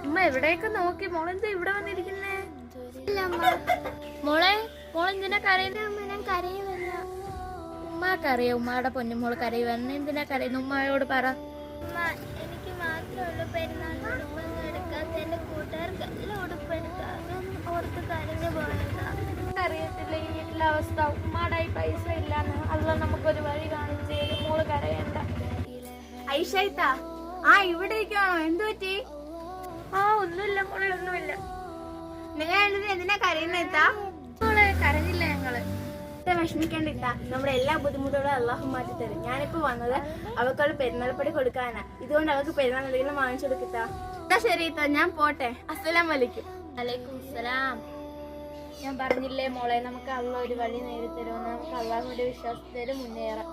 ഉമ്മ എവിടെയൊക്കെ നോക്കി, മോളെന്താ ഇവിടെ വന്നിരിക്കുന്നേ? മോളെ മോളെന്തിനാ കരയുന്ന? ഉമ്മക്കറിയാം ഉമ്മയുടെ പൊന്നുമോള് കരയുവെന്ന്. എന്തിനാ കരയുന്നു? ഉമ്മയോട് പറ. എനിക്ക് മാത്രമുള്ള പെരുന്നാളിന് ഉടുപ്പൊന്നും എടുക്കാത്ത എന്റെ കൂട്ടുകാർക്കെല്ലാം ഉടുപ്പെടുക്കാതെ ഓർത്ത് കരഞ്ഞു പോയതാ. അറിയത്തില്ല ഈ വീട്ടിലെ അവസ്ഥ. ഉമ്മയുടെ ഈ പൈസ ഇല്ലാന്ന് അല്ല നമുക്കൊരു വഴി കാണിച്ചു. മോള് കരയണ്ട. ഐഷായിത്ത, ഇവിടെ ഇരിക്കണോ? എന്തു പറ്റി? ഒന്നുമില്ല മോളെ, ഒന്നുമില്ല. നിങ്ങൾ എന്തിനാ കരയുന്ന? മോളെ കരഞ്ഞില്ല ഞങ്ങള്. വിഷമിക്കണ്ടിട്ട, നമ്മുടെ എല്ലാ ബുദ്ധിമുട്ടുകളും അള്ളാഹു മാറ്റി തരും. ഞാനിപ്പോ വന്നത് അവൾക്കുള്ള പെരുന്നാൾപ്പടി കൊടുക്കാനാ. ഇതുകൊണ്ട് അവൾക്ക് പെരുന്നാൾ എന്തെങ്കിലും വാങ്ങിച്ചു കൊടുക്കിട്ടാ. ശരി ഇത്ത, ഞാൻ പോട്ടെ. അസ്സലാമു അലൈക്കും. വലൈക്കും സലാം. ഞാൻ പറഞ്ഞില്ലേ മോളെ, നമുക്ക് അള്ളാഹ് ഒരു വഴി നേടി തരുമെന്ന്. നമുക്ക് അള്ളാഹുവിന്റെ വിശ്വാസത്തിൽ മുന്നേറാം.